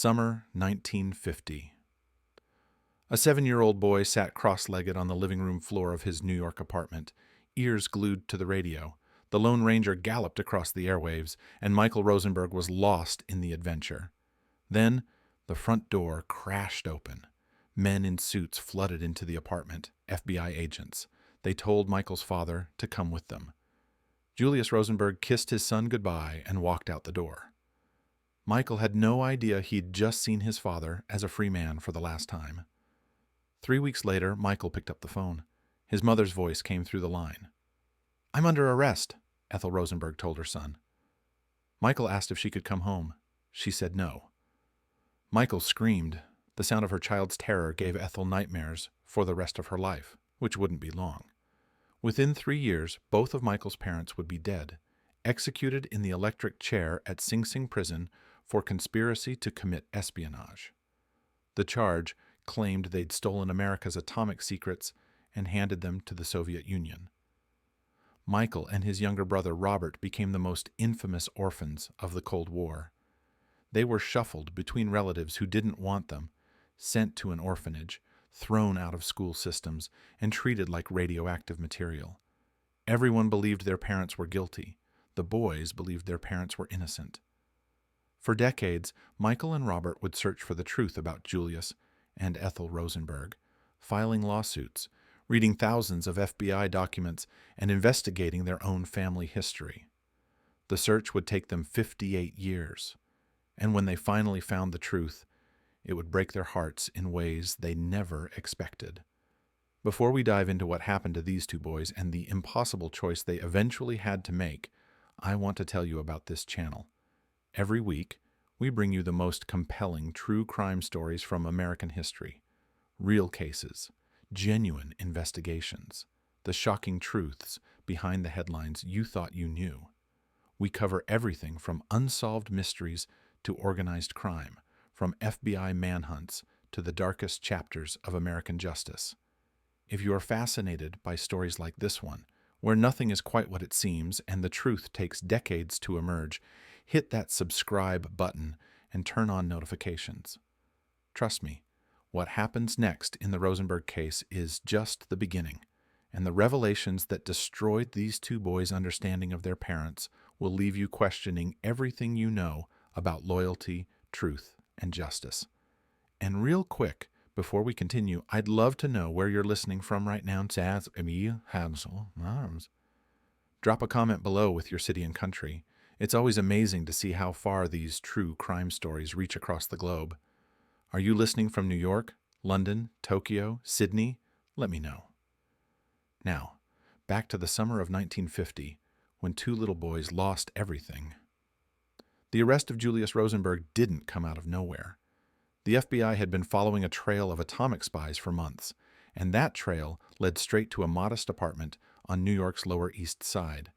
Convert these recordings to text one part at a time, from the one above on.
Summer 1950. A 7-year-old boy sat cross-legged on the living room floor of his New York apartment, ears glued to the radio. The Lone Ranger galloped across the airwaves, and Michael Rosenberg was lost in the adventure. Then, the front door crashed open. Men in suits flooded into the apartment, FBI agents. They told Michael's father to come with them. Julius Rosenberg kissed his son goodbye and walked out the door. Michael had no idea he'd just seen his father as a free man for the last time. 3 weeks later, Michael picked up the phone. His mother's voice came through the line. "I'm under arrest," Ethel Rosenberg told her son. Michael asked if she could come home. She said no. Michael screamed. The sound of her child's terror gave Ethel nightmares for the rest of her life, which wouldn't be long. Within 3 years, both of Michael's parents would be dead, executed in the electric chair at Sing Sing prison for conspiracy to commit espionage. The charge claimed they'd stolen America's atomic secrets and handed them to the Soviet Union. Michael and his younger brother Robert became the most infamous orphans of the Cold War. They were shuffled between relatives who didn't want them, sent to an orphanage, thrown out of school systems, and treated like radioactive material. Everyone believed their parents were guilty. The boys believed their parents were innocent. For decades, Michael and Robert would search for the truth about Julius and Ethel Rosenberg, filing lawsuits, reading thousands of FBI documents, and investigating their own family history. The search would take them 58 years, and when they finally found the truth, it would break their hearts in ways they never expected. Before we dive into what happened to these two boys and the impossible choice they eventually had to make, I want to tell you about this channel. Every week, we bring you the most compelling true crime stories from American history. Real cases, genuine investigations, the shocking truths behind the headlines you thought you knew. We cover everything from unsolved mysteries to organized crime, from FBI manhunts to the darkest chapters of American justice. If you are fascinated by stories like this one, where nothing is quite what it seems and the truth takes decades to emerge, hit that subscribe button and turn on notifications. Trust me, what happens next in the Rosenberg case is just the beginning, and the revelations that destroyed these two boys' understanding of their parents will leave you questioning everything you know about loyalty, truth, and justice. And real quick, before we continue, I'd love to know where you're listening from right now. Drop a comment below with your city and country. It's always amazing to see how far these true crime stories reach across the globe. Are you listening from New York, London, Tokyo, Sydney? Let me know. Now, back to the summer of 1950, when two little boys lost everything. The arrest of Julius Rosenberg didn't come out of nowhere. The FBI had been following a trail of atomic spies for months, and that trail led straight to a modest apartment on New York's Lower East Side.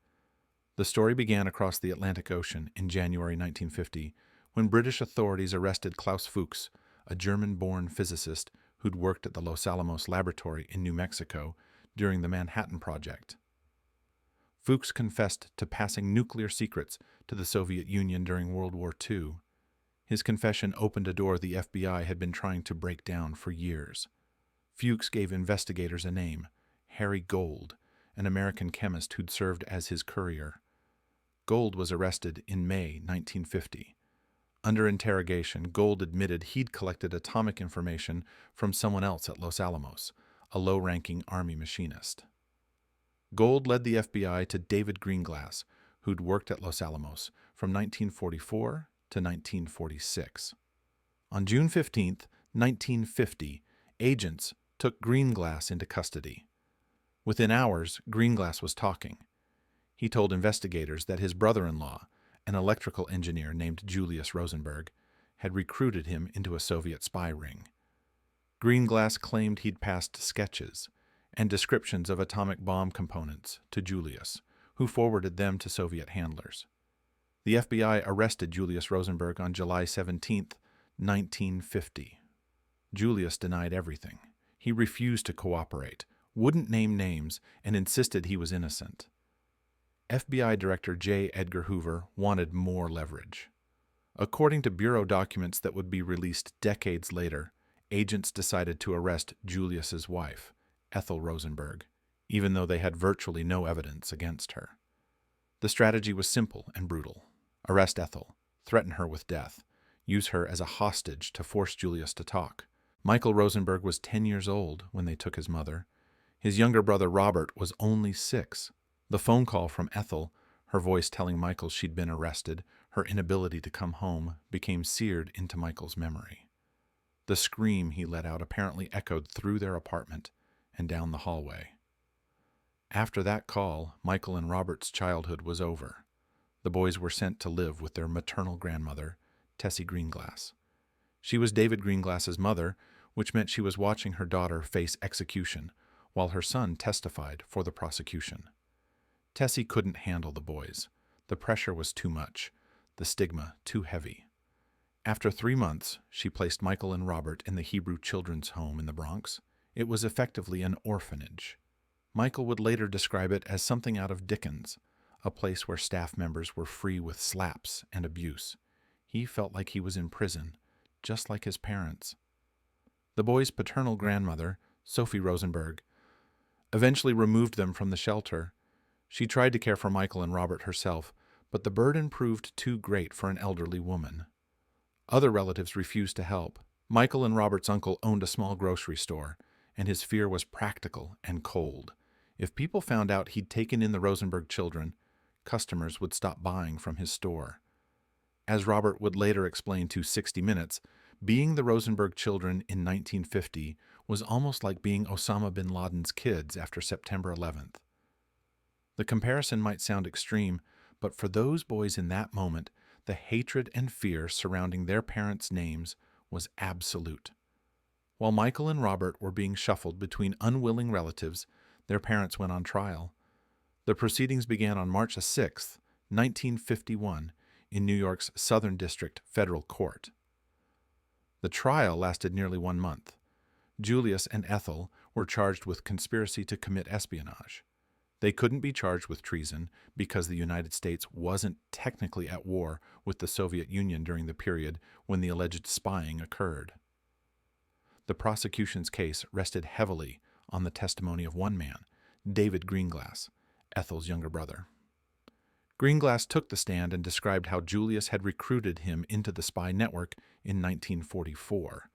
The story began across the Atlantic Ocean in January 1950, when British authorities arrested Klaus Fuchs, a German-born physicist who'd worked at the Los Alamos laboratory in New Mexico during the Manhattan Project. Fuchs confessed to passing nuclear secrets to the Soviet Union during World War II. His confession opened a door the FBI had been trying to break down for years. Fuchs gave investigators a name, Harry Gold, an American chemist who'd served as his courier. Gold was arrested in May 1950. Under interrogation, Gold admitted he'd collected atomic information from someone else at Los Alamos, a low-ranking Army machinist. Gold led the FBI to David Greenglass, who'd worked at Los Alamos from 1944 to 1946. On June 15, 1950, agents took Greenglass into custody. Within hours, Greenglass was talking. He told investigators that his brother-in-law, an electrical engineer named Julius Rosenberg, had recruited him into a Soviet spy ring. Greenglass claimed he'd passed sketches and descriptions of atomic bomb components to Julius, who forwarded them to Soviet handlers. The FBI arrested Julius Rosenberg on July 17, 1950. Julius denied everything. He refused to cooperate, wouldn't name names, and insisted he was innocent. FBI Director J. Edgar Hoover wanted more leverage. According to bureau documents that would be released decades later, agents decided to arrest Julius's wife, Ethel Rosenberg, even though they had virtually no evidence against her. The strategy was simple and brutal. Arrest Ethel, threaten her with death, use her as a hostage to force Julius to talk. Michael Rosenberg was 10 years old when they took his mother. His younger brother Robert was only 6. The phone call from Ethel, her voice telling Michael she'd been arrested, her inability to come home, became seared into Michael's memory. The scream he let out apparently echoed through their apartment and down the hallway. After that call, Michael and Robert's childhood was over. The boys were sent to live with their maternal grandmother, David Greenglass. She was David Greenglass's mother, which meant she was watching her daughter face execution, while her son testified for the prosecution. Tessie couldn't handle the boys. The pressure was too much, the stigma too heavy. After 3 months, she placed Michael and Robert in the Hebrew Children's Home in the Bronx. It was effectively an orphanage. Michael would later describe it as something out of Dickens, a place where staff members were free with slaps and abuse. He felt like he was in prison, just like his parents. The boys' paternal grandmother, Sophie Rosenberg, eventually removed them from the shelter. She tried to care for Michael and Robert herself, but the burden proved too great for an elderly woman. Other relatives refused to help. Michael and Robert's uncle owned a small grocery store, and his fear was practical and cold. If people found out he'd taken in the Rosenberg children, customers would stop buying from his store. As Robert would later explain to 60 Minutes, being the Rosenberg children in 1950 was almost like being Osama bin Laden's kids after September 11th. The comparison might sound extreme, but for those boys in that moment, the hatred and fear surrounding their parents' names was absolute. While Michael and Robert were being shuffled between unwilling relatives, their parents went on trial. The proceedings began on March 6, 1951, in New York's Southern District Federal Court. The trial lasted nearly 1 month. Julius and Ethel were charged with conspiracy to commit espionage. They couldn't be charged with treason because the United States wasn't technically at war with the Soviet Union during the period when the alleged spying occurred. The prosecution's case rested heavily on the testimony of one man, David Greenglass, Ethel's younger brother. Greenglass took the stand and described how Julius had recruited him into the spy network in 1944.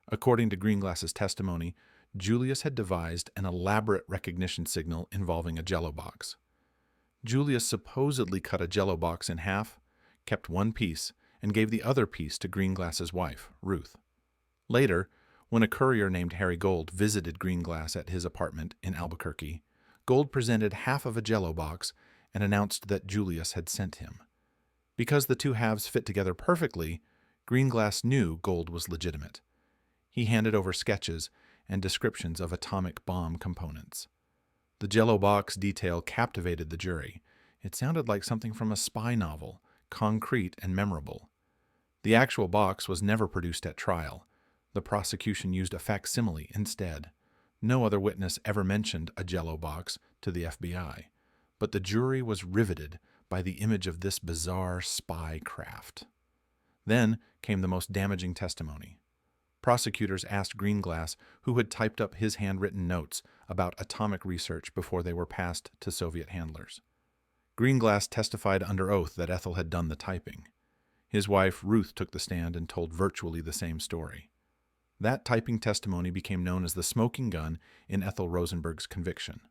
According to Greenglass's testimony, Julius had devised an elaborate recognition signal involving a Jell-O box. Julius supposedly cut a Jell-O box in half, kept one piece, and gave the other piece to Greenglass's wife, Ruth. Later, when a courier named Harry Gold visited Greenglass at his apartment in Albuquerque, Gold presented half of a Jell-O box and announced that Julius had sent him. Because the two halves fit together perfectly, Greenglass knew Gold was legitimate. He handed over sketches and descriptions of atomic bomb components. The Jell-O box detail captivated the jury. It sounded like something from a spy novel, concrete and memorable. The actual box was never produced at trial. The prosecution used a facsimile instead. No other witness ever mentioned a Jell-O box to the FBI, but the jury was riveted by the image of this bizarre spy craft. Then came the most damaging testimony. Prosecutors asked Greenglass, who had typed up his handwritten notes about atomic research before they were passed to Soviet handlers. Greenglass testified under oath that Ethel had done the typing. His wife, Ruth, took the stand and told virtually the same story. That typing testimony became known as the smoking gun in Ethel Rosenberg's conviction.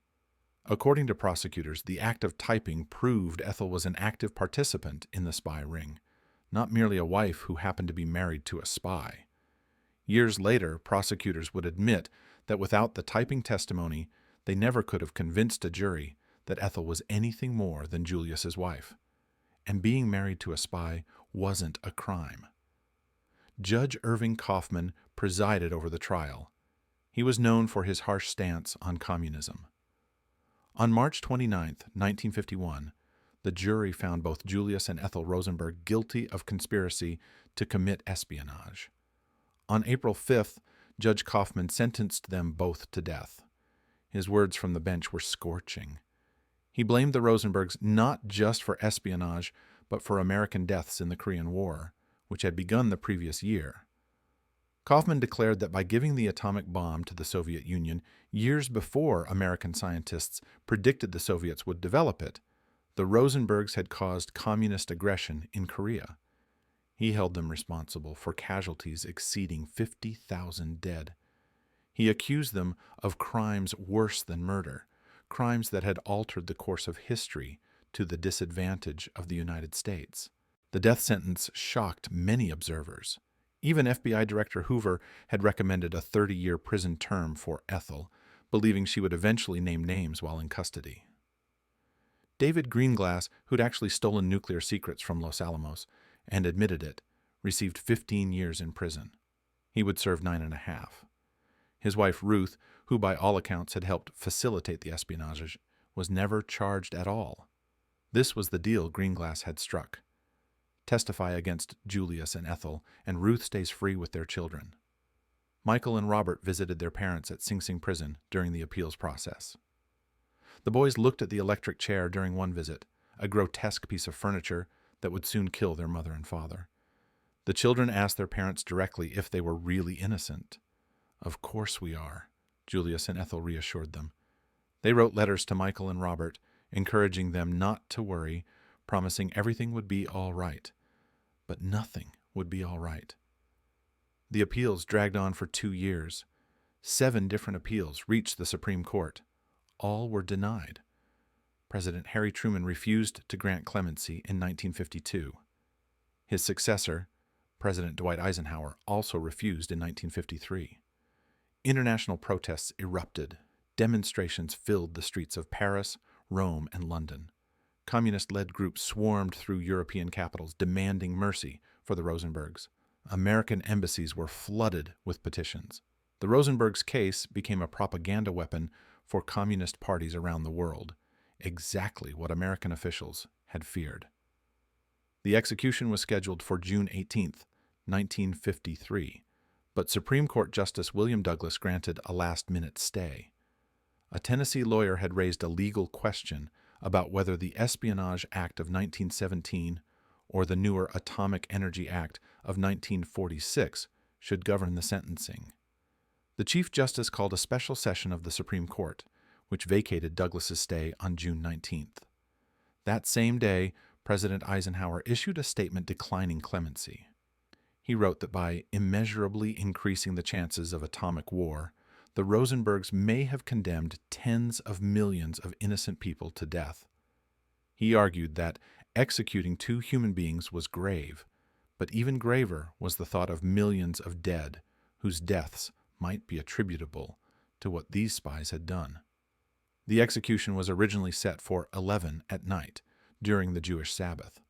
According to prosecutors, the act of typing proved Ethel was an active participant in the spy ring, not merely a wife who happened to be married to a spy. Years later, prosecutors would admit that without the typing testimony, they never could have convinced a jury that Ethel was anything more than Julius's wife. And being married to a spy wasn't a crime. Judge Irving Kaufman presided over the trial. He was known for his harsh stance on communism. On March 29, 1951, the jury found both Julius and Ethel Rosenberg guilty of conspiracy to commit espionage. On April 5th, Judge Kaufman sentenced them both to death. His words from the bench were scorching. He blamed the Rosenbergs not just for espionage, but for American deaths in the Korean War. which had begun the previous year. Kaufman declared that by giving the atomic bomb to the Soviet Union years before American scientists predicted the Soviets would develop it, the Rosenbergs had caused communist aggression in Korea. He held them responsible for casualties exceeding 50,000 dead. He accused them of crimes worse than murder, crimes that had altered the course of history to the disadvantage of the United States. The death sentence shocked many observers. Even FBI Director Hoover had recommended a 30-year prison term for Ethel, believing she would eventually name names while in custody. David Greenglass, who'd actually stolen nuclear secrets from Los Alamos and admitted it, received 15 years in prison. He would serve 9.5. His wife Ruth, who by all accounts had helped facilitate the espionage, was never charged at all. This was the deal Greenglass had struck. Testify against Julius and Ethel, and Ruth stays free with their children. Michael and Robert visited their parents at Sing Sing prison during the appeals process. The boys looked at the electric chair during one visit, a grotesque piece of furniture that would soon kill their mother and father. The children asked their parents directly if they were really innocent. "Of course we are," Julius and Ethel reassured them. They wrote letters to Michael and Robert, encouraging them not to worry, promising everything would be all right. But nothing would be all right. The appeals dragged on for 2 years. 7 different appeals reached the Supreme Court. All were denied. President Harry Truman refused to grant clemency in 1952. His successor, President Dwight Eisenhower, also refused in 1953. International protests erupted. Demonstrations filled the streets of Paris, Rome, and London. Communist-led groups swarmed through European capitals demanding mercy for the Rosenbergs. American embassies were flooded with petitions. The Rosenbergs' case became a propaganda weapon for communist parties around the world, exactly what American officials had feared. The execution was scheduled for June 18, 1953, but Supreme Court Justice William Douglas granted a last-minute stay. A Tennessee lawyer had raised a legal question about whether the Espionage Act of 1917 or the newer Atomic Energy Act of 1946 should govern the sentencing. The Chief Justice called a special session of the Supreme Court, which vacated Douglas's stay on June 19th. That same day, President Eisenhower issued a statement declining clemency. He wrote that by immeasurably increasing the chances of atomic war, the Rosenbergs may have condemned tens of millions of innocent people to death. He argued that executing 2 human beings was grave, but even graver was the thought of millions of dead whose deaths might be attributable to what these spies had done. The execution was originally set for 11 at night during the Jewish Sabbath.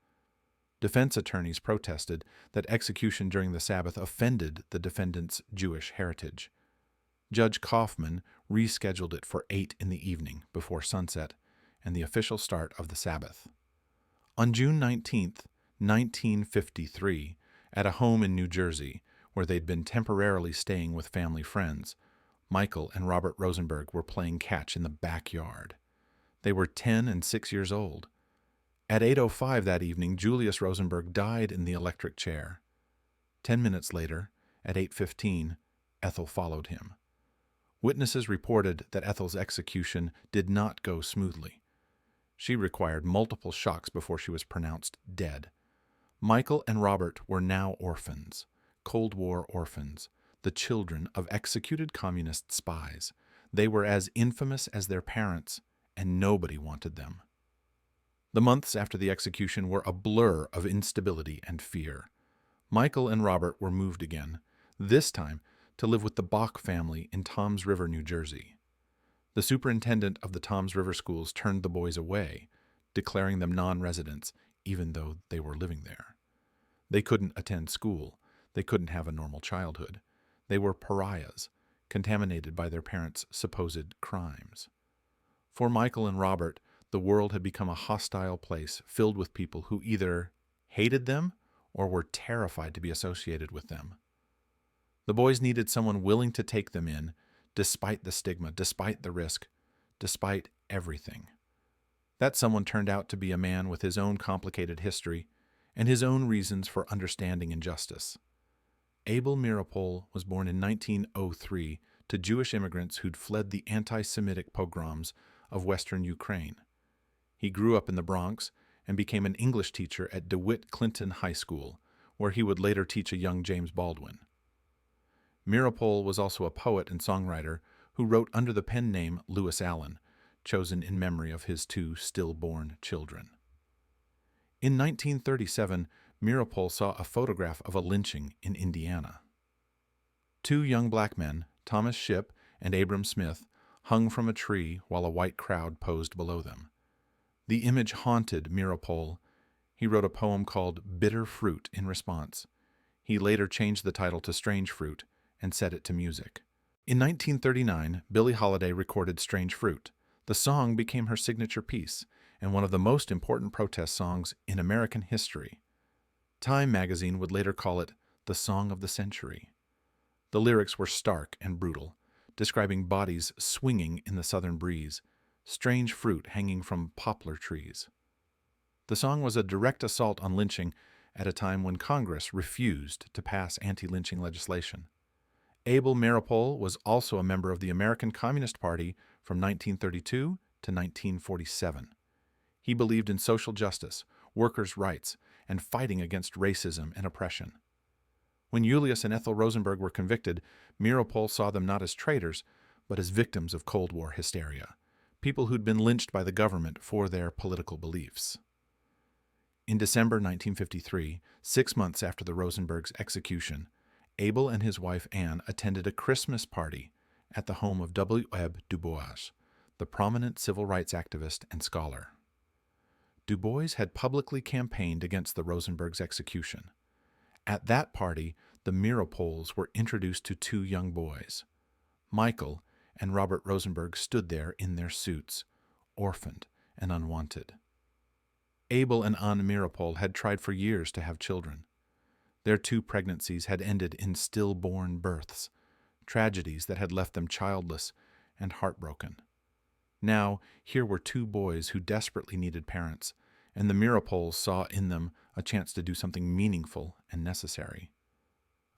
Defense attorneys protested that execution during the Sabbath offended the defendant's Jewish heritage. Judge Kaufman rescheduled it for 8 in the evening before sunset and the official start of the Sabbath. On June 19, 1953, at a home in New Jersey, where they'd been temporarily staying with family friends, Michael and Robert Rosenberg were playing catch in the backyard. They were 10 and 6 years old. At 8:05 that evening, Julius Rosenberg died in the electric chair. 10 minutes later, at 8:15, Ethel followed him. Witnesses reported that Ethel's execution did not go smoothly. She required multiple shocks before she was pronounced dead. Michael and Robert were now orphans, Cold War orphans, the children of executed communist spies. They were as infamous as their parents, and nobody wanted them. The months after the execution were a blur of instability and fear. Michael and Robert were moved again, this time to live with the Bach family in Toms River, New Jersey. The superintendent of the Toms River schools turned the boys away, declaring them non-residents, even though they were living there. They couldn't attend school. They couldn't have a normal childhood. They were pariahs, contaminated by their parents' supposed crimes. For Michael and Robert, the world had become a hostile place filled with people who either hated them or were terrified to be associated with them. The boys needed someone willing to take them in, despite the stigma, despite the risk, despite everything. That someone turned out to be a man with his own complicated history and his own reasons for understanding injustice. Abel Meeropol was born in 1903 to Jewish immigrants who'd fled the anti-Semitic pogroms of western Ukraine. He grew up in the Bronx and became an English teacher at DeWitt Clinton High School, where he would later teach a young James Baldwin. Meeropol was also a poet and songwriter who wrote under the pen name Lewis Allen, chosen in memory of his two stillborn children. In 1937, Meeropol saw a photograph of a lynching in Indiana. Two young black men, Thomas Shipp and Abram Smith, hung from a tree while a white crowd posed below them. The image haunted Meeropol. He wrote a poem called Bitter Fruit in response. He later changed the title to Strange Fruit and set it to music. In 1939, Billie Holiday recorded Strange Fruit. The song became her signature piece and one of the most important protest songs in American history. Time magazine would later call it the song of the century. The lyrics were stark and brutal, describing bodies swinging in the southern breeze, strange fruit hanging from poplar trees. The song was a direct assault on lynching at a time when Congress refused to pass anti-lynching legislation. Abel Meeropol was also a member of the American Communist Party from 1932 to 1947. He believed in social justice, workers' rights, and fighting against racism and oppression. When Julius and Ethel Rosenberg were convicted, Meeropol saw them not as traitors, but as victims of Cold War hysteria, people who'd been lynched by the government for their political beliefs. In December 1953, 6 months after the Rosenbergs' execution, Abel and his wife Anne attended a Christmas party at the home of W. Ebb Du Bois, the prominent civil rights activist and scholar. Du Bois had publicly campaigned against the Rosenbergs' execution. At that party, the Meeropols were introduced to two young boys. Michael and Robert Rosenberg stood there in their suits, orphaned and unwanted. Abel and Anne Meeropol had tried for years to have children. Their 2 pregnancies had ended in stillborn births, tragedies that had left them childless and heartbroken. Now, here were 2 boys who desperately needed parents, and the Meeropols saw in them a chance to do something meaningful and necessary.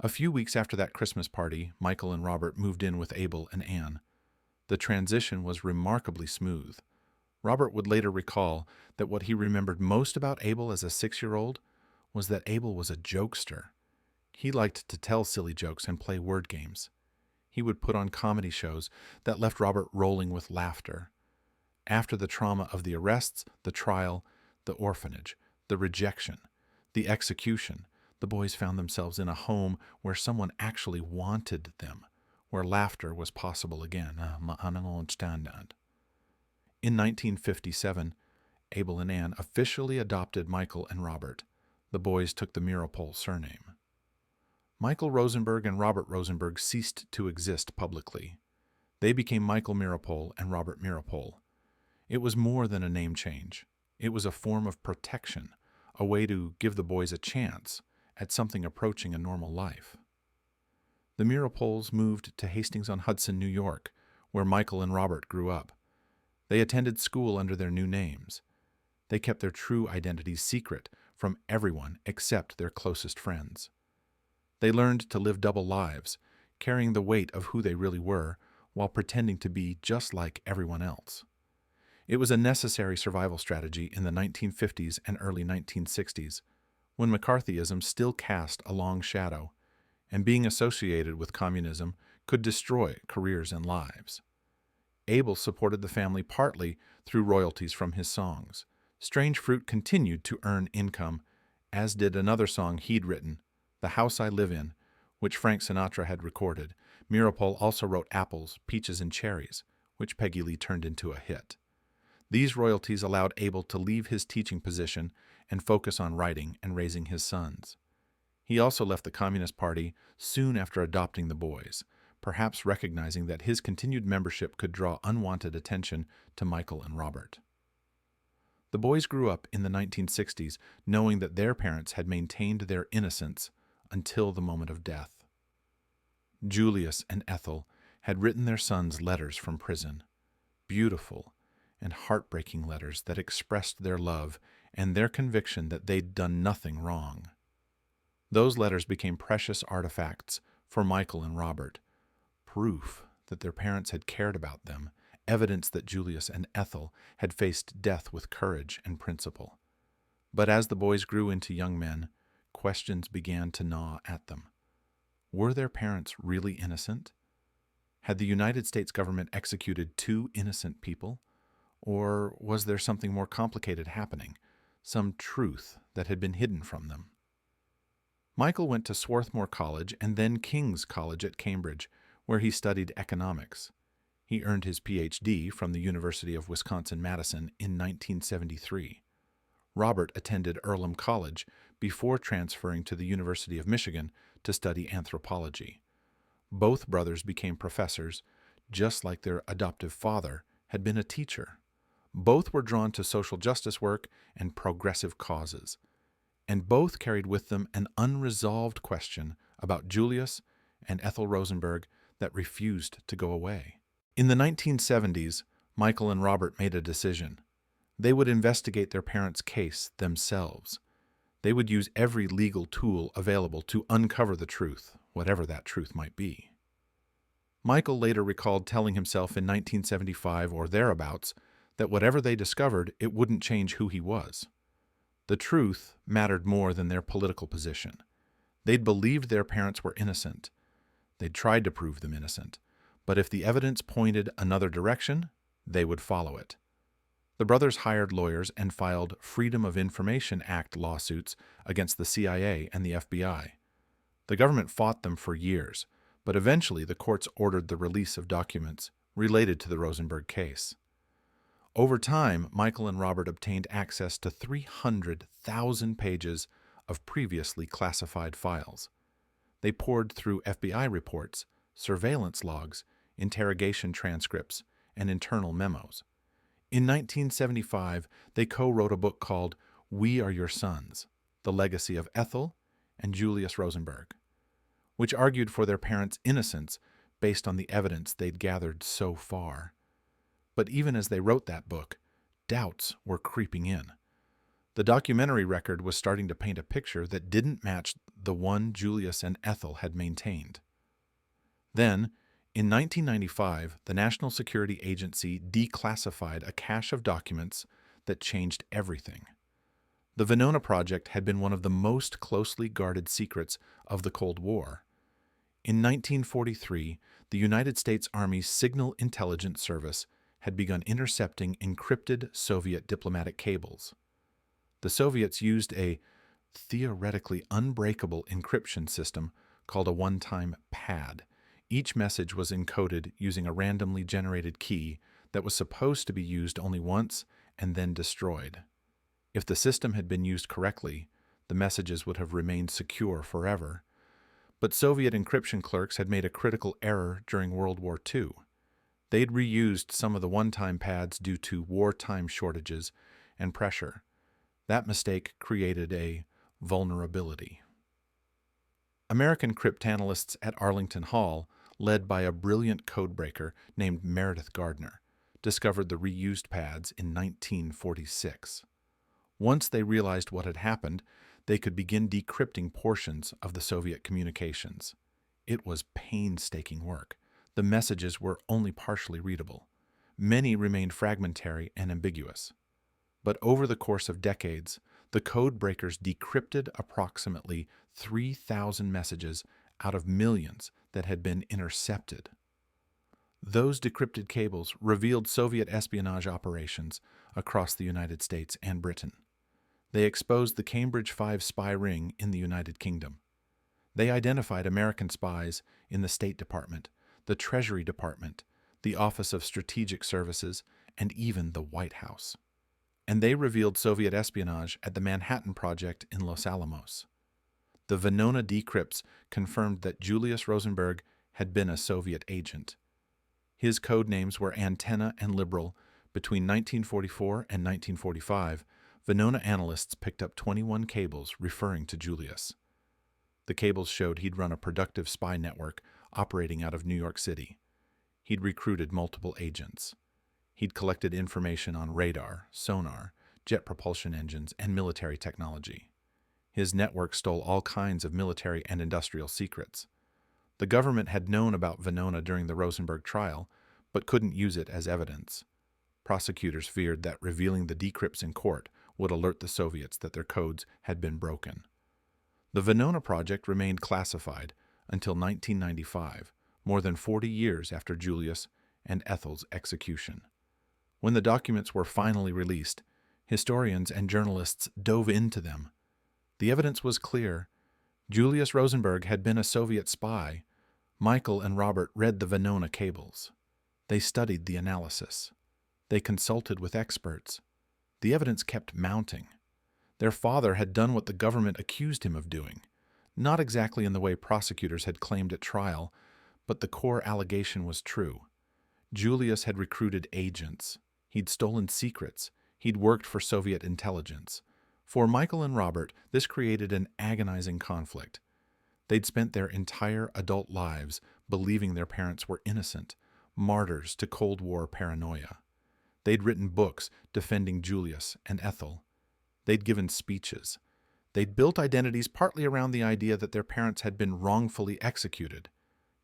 A few weeks after that Christmas party, Michael and Robert moved in with Abel and Anne. The transition was remarkably smooth. Robert would later recall that what he remembered most about Abel as a 6-year-old was that Abel was a jokester. He liked to tell silly jokes and play word games. He would put on comedy shows that left Robert rolling with laughter. After the trauma of the arrests, the trial, the orphanage, the rejection, the execution, the boys found themselves in a home where someone actually wanted them, where laughter was possible again. In 1957, Abel and Anne officially adopted Michael and Robert. The boys took the Meeropol surname. Michael Rosenberg and Robert Rosenberg ceased to exist publicly. They became Michael Meeropol and Robert Meeropol. It was more than a name change. It was a form of protection, a way to give the boys a chance at something approaching a normal life. The Meeropols moved to Hastings-on-Hudson, New York, where Michael and Robert grew up. They attended school under their new names. They kept their true identities secret from everyone except their closest friends. They learned to live double lives, carrying the weight of who they really were while pretending to be just like everyone else. It was a necessary survival strategy in the 1950s and early 1960s, when McCarthyism still cast a long shadow, and being associated with communism could destroy careers and lives. Abel supported the family partly through royalties from his songs. Strange Fruit continued to earn income, as did another song he'd written, The House I Live In, which Frank Sinatra had recorded. Meeropol also wrote Apples, Peaches, and Cherries, which Peggy Lee turned into a hit. These royalties allowed Abel to leave his teaching position and focus on writing and raising his sons. He also left the Communist Party soon after adopting the boys, perhaps recognizing that his continued membership could draw unwanted attention to Michael and Robert. The boys grew up in the 1960s knowing that their parents had maintained their innocence until the moment of death. Julius and Ethel had written their sons letters from prison, beautiful and heartbreaking letters that expressed their love and their conviction that they'd done nothing wrong. Those letters became precious artifacts for Michael and Robert, proof that their parents had cared about them, evidence that Julius and Ethel had faced death with courage and principle. But as the boys grew into young men, questions began to gnaw at them. Were their parents really innocent? Had the United States government executed two innocent people? Or was there something more complicated happening, some truth that had been hidden from them? Michael went to Swarthmore College and then King's College at Cambridge, where he studied economics. He earned his Ph.D. from the University of Wisconsin-Madison in 1973. Robert attended Earlham College before transferring to the University of Michigan to study anthropology. Both brothers became professors, just like their adoptive father had been a teacher. Both were drawn to social justice work and progressive causes, and both carried with them an unresolved question about Julius and Ethel Rosenberg that refused to go away. In the 1970s, Michael and Robert made a decision. They would investigate their parents' case themselves. They would use every legal tool available to uncover the truth, whatever that truth might be. Michael later recalled telling himself in 1975 or thereabouts that whatever they discovered, it wouldn't change who he was. The truth mattered more than their political position. They'd believed their parents were innocent. They'd tried to prove them innocent. But if the evidence pointed another direction, they would follow it. The brothers hired lawyers and filed Freedom of Information Act lawsuits against the CIA and the FBI. The government fought them for years, but eventually the courts ordered the release of documents related to the Rosenberg case. Over time, Michael and Robert obtained access to 300,000 pages of previously classified files. They poured through FBI reports, surveillance logs, interrogation transcripts, and internal memos. In 1975, they co-wrote a book called We Are Your Sons, The Legacy of Ethel and Julius Rosenberg, which argued for their parents' innocence based on the evidence they'd gathered so far. But even as they wrote that book, doubts were creeping in. The documentary record was starting to paint a picture that didn't match the one Julius and Ethel had maintained. Then, in 1995, the National Security Agency declassified a cache of documents that changed everything. The Venona Project had been one of the most closely guarded secrets of the Cold War. In 1943, the United States Army's Signal Intelligence Service had begun intercepting encrypted Soviet diplomatic cables. The Soviets used a theoretically unbreakable encryption system called a one-time pad. Each message was encoded using a randomly generated key that was supposed to be used only once and then destroyed. If the system had been used correctly, the messages would have remained secure forever. But Soviet encryption clerks had made a critical error during World War II. They'd reused some of the one-time pads due to wartime shortages and pressure. That mistake created a vulnerability. American cryptanalysts at Arlington Hall, led by a brilliant codebreaker named Meredith Gardner, discovered the reused pads in 1946. Once they realized what had happened, they could begin decrypting portions of the Soviet communications. It was painstaking work. The messages were only partially readable. Many remained fragmentary and ambiguous. But over the course of decades, the code breakers decrypted approximately 3,000 messages out of millions that had been intercepted. Those decrypted cables revealed Soviet espionage operations across the United States and Britain. They exposed the Cambridge 5 spy ring in the United Kingdom. They identified American spies in the State Department, the Treasury Department, the Office of Strategic Services, and even the White House. And they revealed Soviet espionage at the Manhattan Project in Los Alamos. The Venona decrypts confirmed that Julius Rosenberg had been a Soviet agent. His code names were Antenna and Liberal. Between 1944 and 1945, Venona analysts picked up 21 cables referring to Julius. The cables showed he'd run a productive spy network operating out of New York City. He'd recruited multiple agents. He'd collected information on radar, sonar, jet propulsion engines, and military technology. His network stole all kinds of military and industrial secrets. The government had known about Venona during the Rosenberg trial, but couldn't use it as evidence. Prosecutors feared that revealing the decrypts in court would alert the Soviets that their codes had been broken. The Venona Project remained classified until 1995, more than 40 years after Julius and Ethel's execution. When the documents were finally released, historians and journalists dove into them. The evidence was clear. Julius Rosenberg had been a Soviet spy. Michael and Robert read the Venona cables. They studied the analysis. They consulted with experts. The evidence kept mounting. Their father had done what the government accused him of doing, not exactly in the way prosecutors had claimed at trial, but the core allegation was true. Julius had recruited agents. He'd stolen secrets. He'd worked for Soviet intelligence. For Michael and Robert, this created an agonizing conflict. They'd spent their entire adult lives believing their parents were innocent, martyrs to Cold War paranoia. They'd written books defending Julius and Ethel. They'd given speeches. They'd built identities partly around the idea that their parents had been wrongfully executed.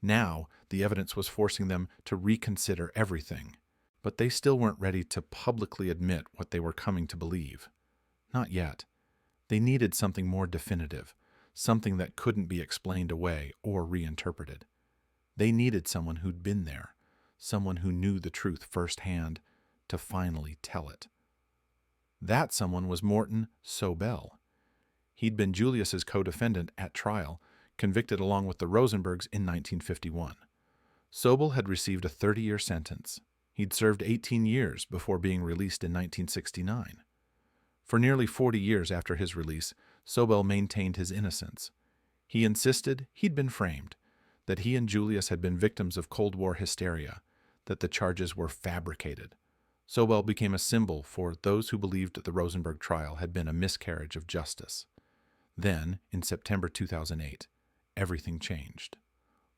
Now, the evidence was forcing them to reconsider everything. But they still weren't ready to publicly admit what they were coming to believe. Not yet. They needed something more definitive, something that couldn't be explained away or reinterpreted. They needed someone who'd been there, someone who knew the truth firsthand, to finally tell it. That someone was Morton Sobel. He'd been Julius's co-defendant at trial, convicted along with the Rosenbergs in 1951. Sobel had received a 30-year sentence. He'd served 18 years before being released in 1969. For nearly 40 years after his release, Sobel maintained his innocence. He insisted he'd been framed, that he and Julius had been victims of Cold War hysteria, that the charges were fabricated. Sobel became a symbol for those who believed the Rosenberg trial had been a miscarriage of justice. Then, in September 2008, everything changed.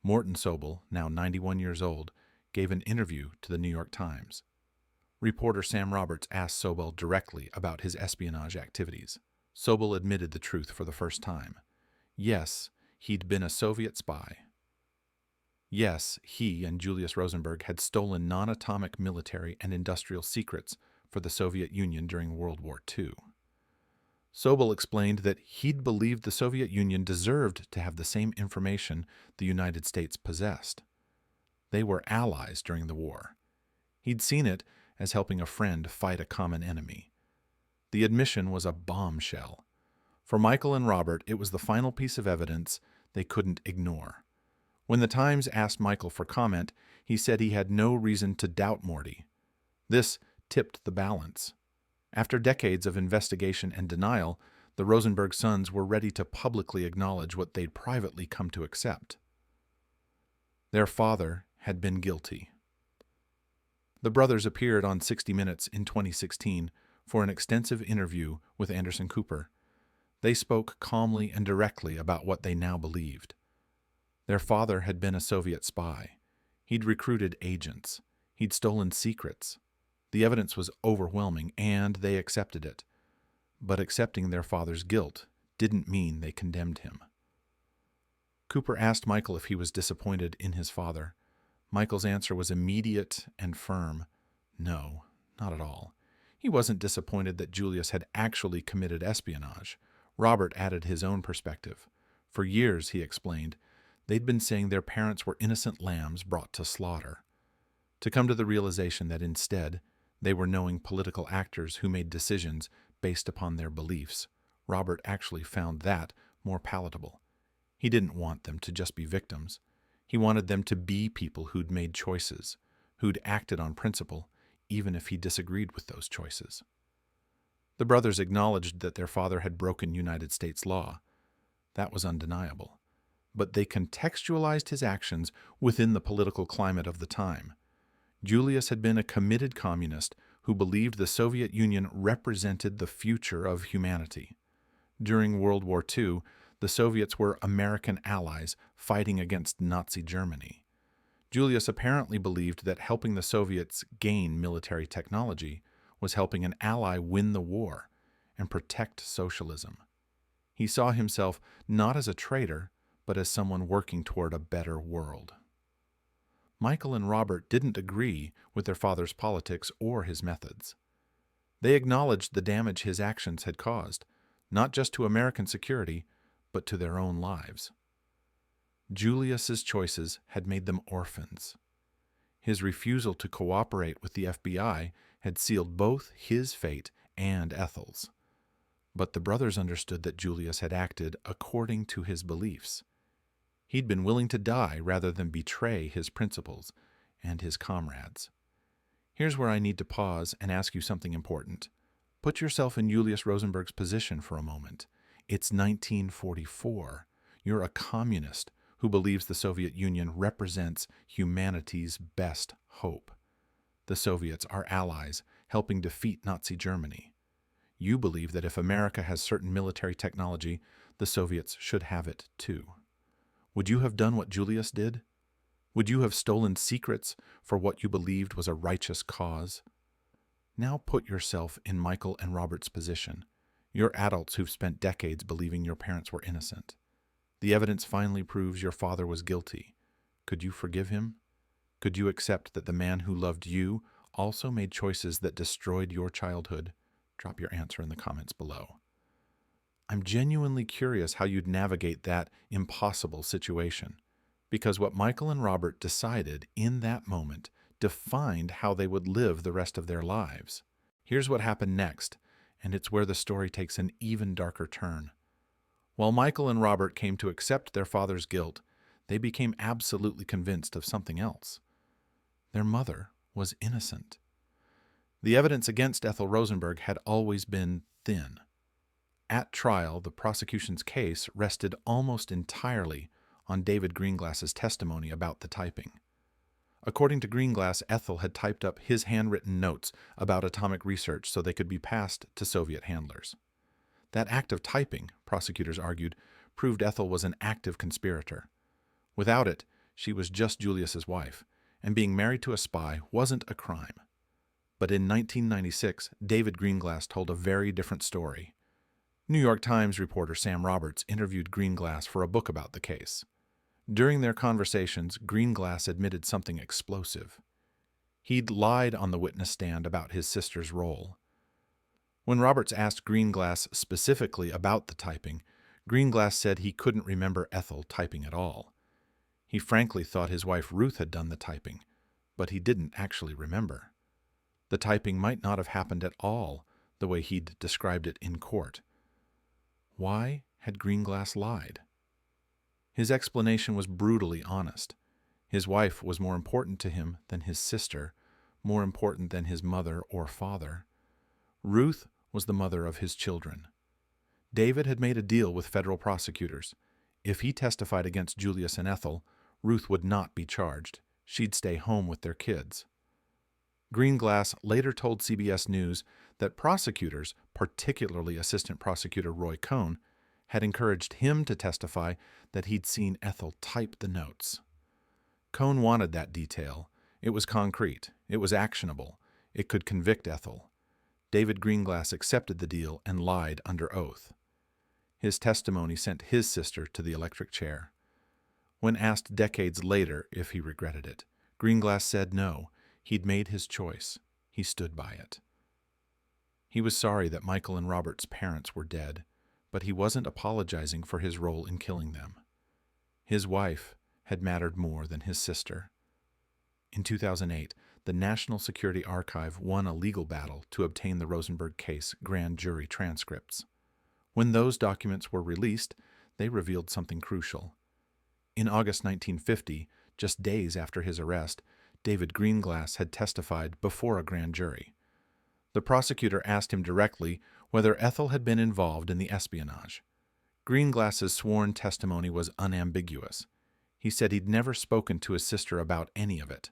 Morton Sobel, now 91 years old, gave an interview to the New York Times. Reporter Sam Roberts asked Sobel directly about his espionage activities. Sobel admitted the truth for the first time. Yes, he'd been a Soviet spy. Yes, he and Julius Rosenberg had stolen non-atomic military and industrial secrets for the Soviet Union during World War II. Sobel explained that he'd believed the Soviet Union deserved to have the same information the United States possessed. They were allies during the war. He'd seen it as helping a friend fight a common enemy. The admission was a bombshell. For Michael and Robert, it was the final piece of evidence they couldn't ignore. When the Times asked Michael for comment, he said he had no reason to doubt Morty. This tipped the balance. After decades of investigation and denial, the Rosenberg sons were ready to publicly acknowledge what they'd privately come to accept. Their father had been guilty. The brothers appeared on 60 Minutes in 2016 for an extensive interview with Anderson Cooper. They spoke calmly and directly about what they now believed. Their father had been a Soviet spy. He'd recruited agents. He'd stolen secrets. The evidence was overwhelming, and they accepted it. But accepting their father's guilt didn't mean they condemned him. Cooper asked Michael if he was disappointed in his father. Michael's answer was immediate and firm. No, not at all. He wasn't disappointed that Julius had actually committed espionage. Robert added his own perspective. For years, he explained, they'd been saying their parents were innocent lambs brought to slaughter. To come to the realization that instead, they were knowing political actors who made decisions based upon their beliefs, Robert actually found that more palatable. He didn't want them to just be victims. He wanted them to be people who'd made choices, who'd acted on principle, even if he disagreed with those choices. The brothers acknowledged that their father had broken United States law. That was undeniable. But they contextualized his actions within the political climate of the time. Julius had been a committed communist who believed the Soviet Union represented the future of humanity. During World War II, the Soviets were American allies fighting against Nazi Germany. Julius apparently believed that helping the Soviets gain military technology was helping an ally win the war and protect socialism. He saw himself not as a traitor, but as someone working toward a better world. Michael and Robert didn't agree with their father's politics or his methods. They acknowledged the damage his actions had caused, not just to American security, but to their own lives. Julius's choices had made them orphans. His refusal to cooperate with the FBI had sealed both his fate and Ethel's. But the brothers understood that Julius had acted according to his beliefs. He'd been willing to die rather than betray his principles and his comrades. Here's where I need to pause and ask you something important. Put yourself in Julius Rosenberg's position for a moment. It's 1944. You're a communist who believes the Soviet Union represents humanity's best hope. The Soviets are allies, helping defeat Nazi Germany. You believe that if America has certain military technology, the Soviets should have it too. Would you have done what Julius did? Would you have stolen secrets for what you believed was a righteous cause? Now put yourself in Michael and Robert's position. You're adults who've spent decades believing your parents were innocent. The evidence finally proves your father was guilty. Could you forgive him? Could you accept that the man who loved you also made choices that destroyed your childhood? Drop your answer in the comments below. I'm genuinely curious how you'd navigate that impossible situation, because what Michael and Robert decided in that moment defined how they would live the rest of their lives. Here's what happened next, and it's where the story takes an even darker turn. While Michael and Robert came to accept their father's guilt, they became absolutely convinced of something else. Their mother was innocent. The evidence against Ethel Rosenberg had always been thin. At trial, the prosecution's case rested almost entirely on David Greenglass's testimony about the typing. According to Greenglass, Ethel had typed up his handwritten notes about atomic research so they could be passed to Soviet handlers. That act of typing, prosecutors argued, proved Ethel was an active conspirator. Without it, she was just Julius's wife, and being married to a spy wasn't a crime. But in 1996, David Greenglass told a very different story. New York Times reporter Sam Roberts interviewed Greenglass for a book about the case. During their conversations, Greenglass admitted something explosive. He'd lied on the witness stand about his sister's role. When Roberts asked Greenglass specifically about the typing, Greenglass said he couldn't remember Ethel typing at all. He frankly thought his wife Ruth had done the typing, but he didn't actually remember. The typing might not have happened at all, the way he'd described it in court. Why had Greenglass lied? His explanation was brutally honest. His wife was more important to him than his sister, more important than his mother or father. Ruth was the mother of his children. David had made a deal with federal prosecutors. If he testified against Julius and Ethel, Ruth would not be charged. She'd stay home with their kids. Greenglass later told CBS News that prosecutors, particularly Assistant Prosecutor Roy Cohn, had encouraged him to testify that he'd seen Ethel type the notes. Cohn wanted that detail. It was concrete. It was actionable. It could convict Ethel. David Greenglass accepted the deal and lied under oath. His testimony sent his sister to the electric chair. When asked decades later if he regretted it, Greenglass said no. He'd made his choice. He stood by it. He was sorry that Michael and Robert's parents were dead, but he wasn't apologizing for his role in killing them. His wife had mattered more than his sister. In 2008, the National Security Archive won a legal battle to obtain the Rosenberg case grand jury transcripts. When those documents were released, they revealed something crucial. In August 1950, just days after his arrest, David Greenglass had testified before a grand jury. The prosecutor asked him directly whether Ethel had been involved in the espionage. Greenglass's sworn testimony was unambiguous. He said he'd never spoken to his sister about any of it.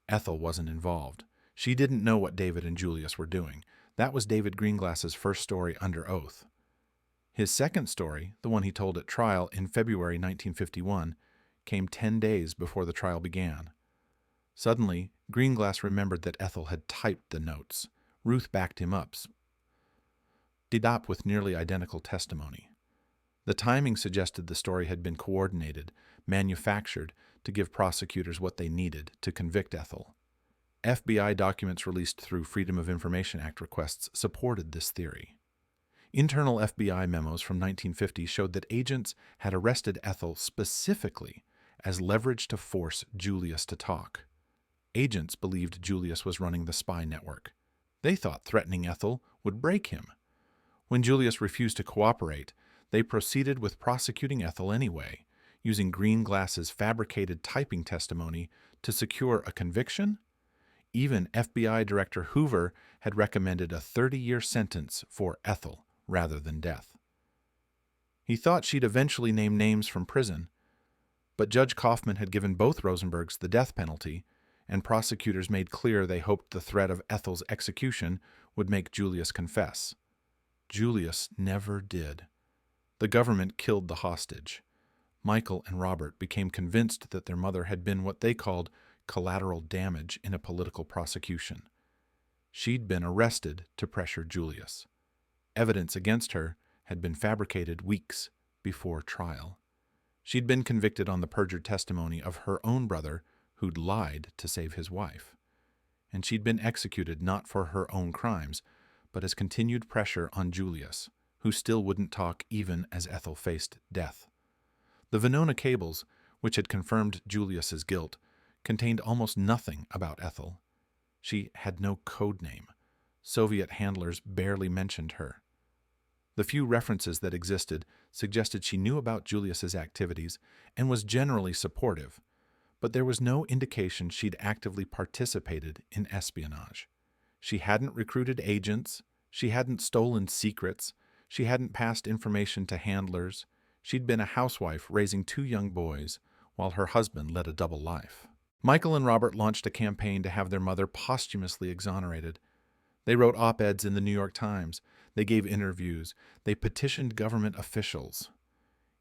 Ethel wasn't involved. She didn't know what David and Julius were doing. That was David Greenglass's first story under oath. His second story, the one he told at trial in February 1951, came 10 days before the trial began. Suddenly, Greenglass remembered that Ethel had typed the notes. Ruth backed him up with nearly identical testimony. The timing suggested the story had been coordinated, manufactured, to give prosecutors what they needed to convict Ethel. FBI documents released through Freedom of Information Act requests supported this theory. Internal FBI memos from 1950 showed that agents had arrested Ethel specifically as leverage to force Julius to talk. Agents believed Julius was running the spy network. They thought threatening Ethel would break him. When Julius refused to cooperate, they proceeded with prosecuting Ethel anyway, using Greenglass's fabricated typing testimony to secure a conviction. Even FBI Director Hoover had recommended a 30-year sentence for Ethel rather than death. He thought she'd eventually name names from prison, but Judge Kaufman had given both Rosenbergs the death penalty, and prosecutors made clear they hoped the threat of Ethel's execution would make Julius confess. Julius never did. The government killed the hostage. Michael and Robert became convinced that their mother had been what they called collateral damage in a political prosecution. She'd been arrested to pressure Julius. Evidence against her had been fabricated weeks before trial. She'd been convicted on the perjured testimony of her own brother, who'd lied to save his wife. And she'd been executed not for her own crimes, but as continued pressure on Julius, who still wouldn't talk even as Ethel faced death. The Venona cables, which had confirmed Julius's guilt, contained almost nothing about Ethel. She had no code name. Soviet handlers barely mentioned her. The few references that existed suggested she knew about Julius's activities and was generally supportive, but there was no indication she'd actively participated in espionage. She hadn't recruited agents, she hadn't stolen secrets, she hadn't passed information to handlers. She'd been a housewife raising 2 young boys, while her husband led a double life. Michael and Robert launched a campaign to have their mother posthumously exonerated. They wrote op-eds in the New York Times. They gave interviews. They petitioned government officials.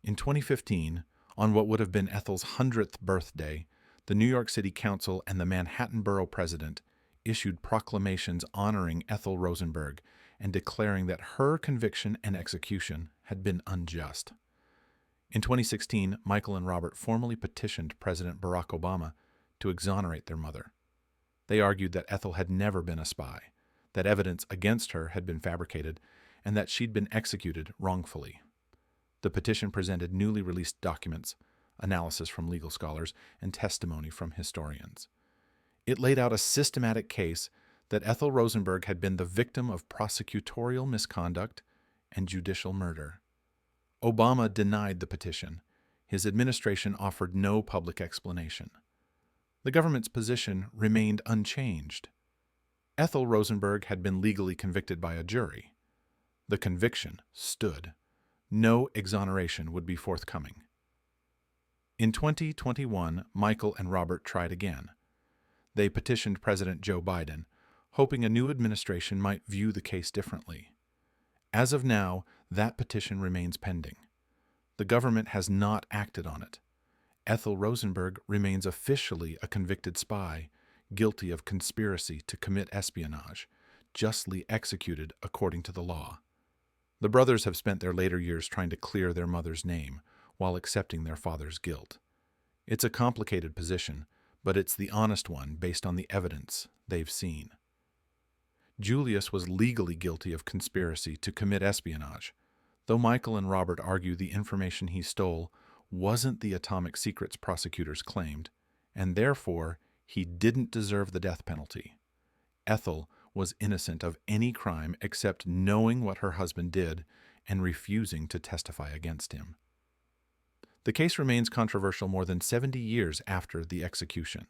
In 2015, on what would have been Ethel's 100th birthday, the New York City Council and the Manhattan Borough President issued proclamations honoring Ethel Rosenberg and declaring that her conviction and execution had been unjust. In 2016, Michael and Robert formally petitioned President Barack Obama to exonerate their mother. They argued that Ethel had never been a spy, that evidence against her had been fabricated, and that she'd been executed wrongfully. The petition presented newly released documents, analysis from legal scholars, and testimony from historians. It laid out a systematic case that Ethel Rosenberg had been the victim of prosecutorial misconduct and judicial murder. Obama denied the petition. His administration offered no public explanation. The government's position remained unchanged. Ethel Rosenberg had been legally convicted by a jury. The conviction stood. No exoneration would be forthcoming. In 2021, Michael and Robert tried again. They petitioned President Joe Biden, hoping a new administration might view the case differently. As of now, that petition remains pending. The government has not acted on it. Ethel Rosenberg remains officially a convicted spy, guilty of conspiracy to commit espionage, justly executed according to the law. The brothers have spent their later years trying to clear their mother's name while accepting their father's guilt. It's a complicated position, but it's the honest one based on the evidence they've seen. Julius was legally guilty of conspiracy to commit espionage, though Michael and Robert argue the information he stole wasn't the atomic secrets prosecutors claimed, and therefore he didn't deserve the death penalty. Ethel was innocent of any crime except knowing what her husband did and refusing to testify against him. The case remains controversial more than 70 years after the execution.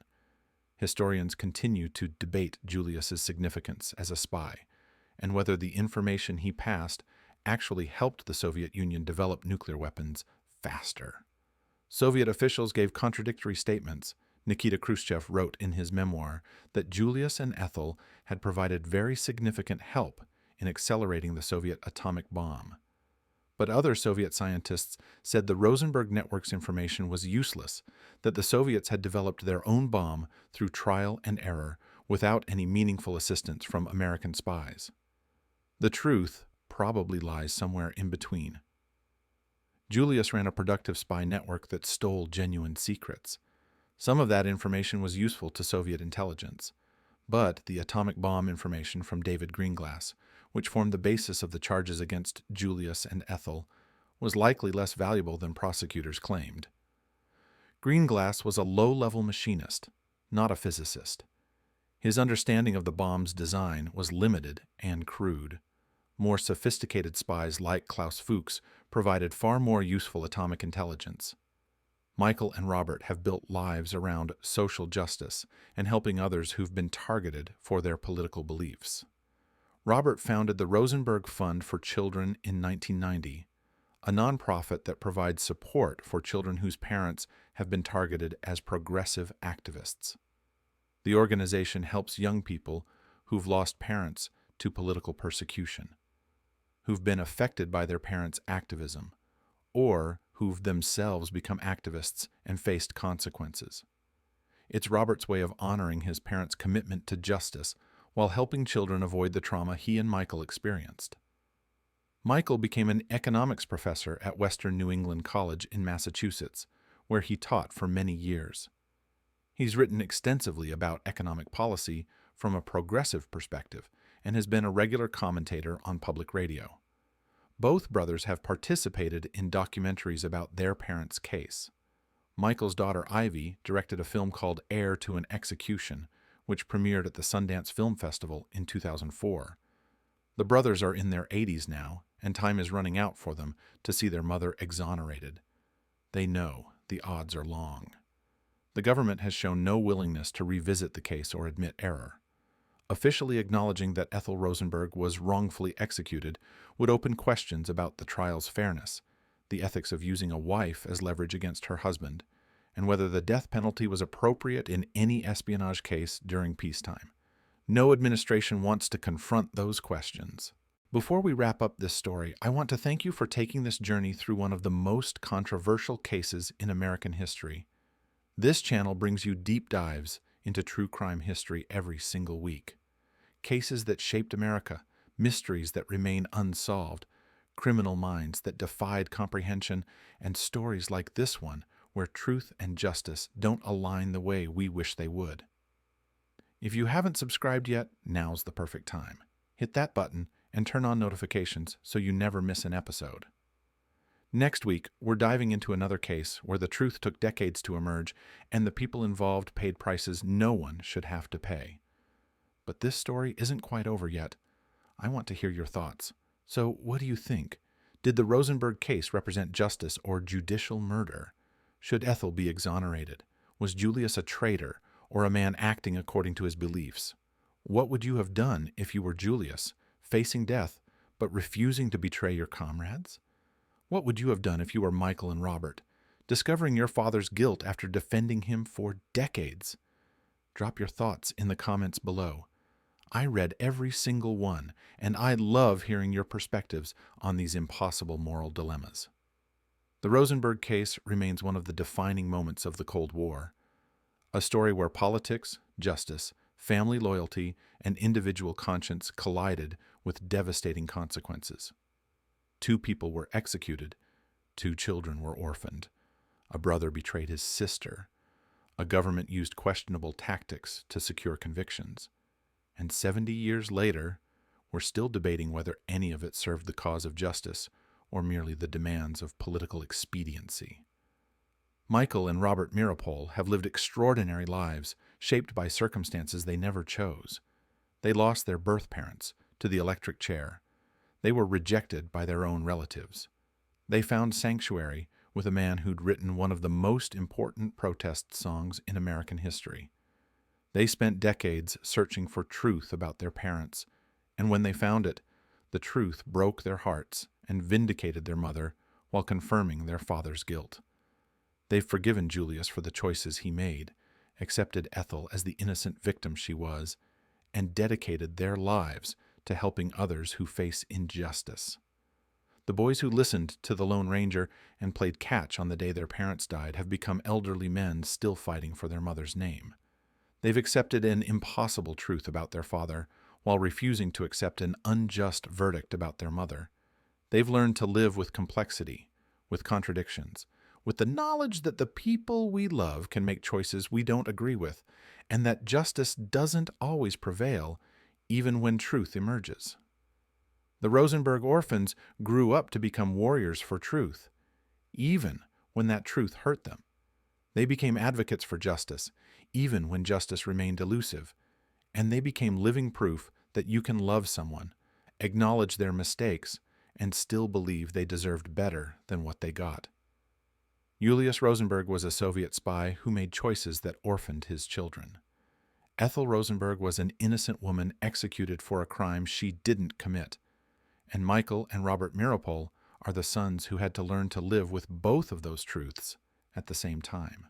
Historians continue to debate Julius's significance as a spy and whether the information he passed actually helped the Soviet Union develop nuclear weapons faster. Soviet officials gave contradictory statements. Nikita Khrushchev wrote in his memoir that Julius and Ethel had provided very significant help in accelerating the Soviet atomic bomb. But other Soviet scientists said the Rosenberg network's information was useless, that the Soviets had developed their own bomb through trial and error without any meaningful assistance from American spies. The truth probably lies somewhere in between. Julius ran a productive spy network that stole genuine secrets. Some of that information was useful to Soviet intelligence, but the atomic bomb information from David Greenglass, which formed the basis of the charges against Julius and Ethel, was likely less valuable than prosecutors claimed. Greenglass was a low-level machinist, not a physicist. His understanding of the bomb's design was limited and crude. More sophisticated spies like Klaus Fuchs provided far more useful atomic intelligence. Michael and Robert have built lives around social justice and helping others who've been targeted for their political beliefs. Robert founded the Rosenberg Fund for Children in 1990, a nonprofit that provides support for children whose parents have been targeted as progressive activists. The organization helps young people who've lost parents to political persecution, who've been affected by their parents' activism, or who've themselves become activists and faced consequences. It's Robert's way of honoring his parents' commitment to justice while helping children avoid the trauma he and Michael experienced. Michael became an economics professor at Western New England College in Massachusetts, where he taught for many years. He's written extensively about economic policy from a progressive perspective and has been a regular commentator on public radio. Both brothers have participated in documentaries about their parents' case. Michael's daughter Ivy directed a film called Heir to an Execution, which premiered at the Sundance Film Festival in 2004. The brothers are in their 80s now, and time is running out for them to see their mother exonerated. They know the odds are long. The government has shown no willingness to revisit the case or admit error. Officially acknowledging that Ethel Rosenberg was wrongfully executed would open questions about the trial's fairness, the ethics of using a wife as leverage against her husband, and whether the death penalty was appropriate in any espionage case during peacetime. No administration wants to confront those questions. Before we wrap up this story, I want to thank you for taking this journey through one of the most controversial cases in American history. This channel brings you deep dives into true crime history every single week. Cases that shaped America, mysteries that remain unsolved, criminal minds that defied comprehension, and stories like this one where truth and justice don't align the way we wish they would. If you haven't subscribed yet, now's the perfect time. Hit that button and turn on notifications so you never miss an episode. Next week, we're diving into another case where the truth took decades to emerge and the people involved paid prices no one should have to pay. But this story isn't quite over yet. I want to hear your thoughts. So what do you think? Did the Rosenberg case represent justice or judicial murder? Should Ethel be exonerated? Was Julius a traitor or a man acting according to his beliefs? What would you have done if you were Julius, facing death but refusing to betray your comrades? What would you have done if you were Michael and Robert, discovering your father's guilt after defending him for decades? Drop your thoughts in the comments below. I read every single one, and I love hearing your perspectives on these impossible moral dilemmas. The Rosenberg case remains one of the defining moments of the Cold War, a story where politics, justice, family loyalty, and individual conscience collided with devastating consequences. 2 people were executed, 2 children were orphaned, a brother betrayed his sister, a government used questionable tactics to secure convictions, and 70 years later, we're still debating whether any of it served the cause of justice or merely the demands of political expediency. Michael and Robert Mirapol have lived extraordinary lives shaped by circumstances they never chose. They lost their birth parents to the electric chair. They were rejected by their own relatives. They found sanctuary with a man who'd written one of the most important protest songs in American history. They spent decades searching for truth about their parents, and when they found it, the truth broke their hearts and vindicated their mother while confirming their father's guilt. They've forgiven Julius for the choices he made, accepted Ethel as the innocent victim she was, and dedicated their lives to helping others who face injustice. The boys who listened to the Lone Ranger and played catch on the day their parents died have become elderly men still fighting for their mother's name. They've accepted an impossible truth about their father while refusing to accept an unjust verdict about their mother. They've learned to live with complexity, with contradictions, with the knowledge that the people we love can make choices we don't agree with, and that justice doesn't always prevail, even when truth emerges. The Rosenberg orphans grew up to become warriors for truth, even when that truth hurt them. They became advocates for justice, even when justice remained elusive, and they became living proof that you can love someone, acknowledge their mistakes, and still believe they deserved better than what they got. Julius Rosenberg was a Soviet spy who made choices that orphaned his children. Ethel Rosenberg was an innocent woman executed for a crime she didn't commit. And Michael and Robert Rosenberg are the sons who had to learn to live with both of those truths at the same time.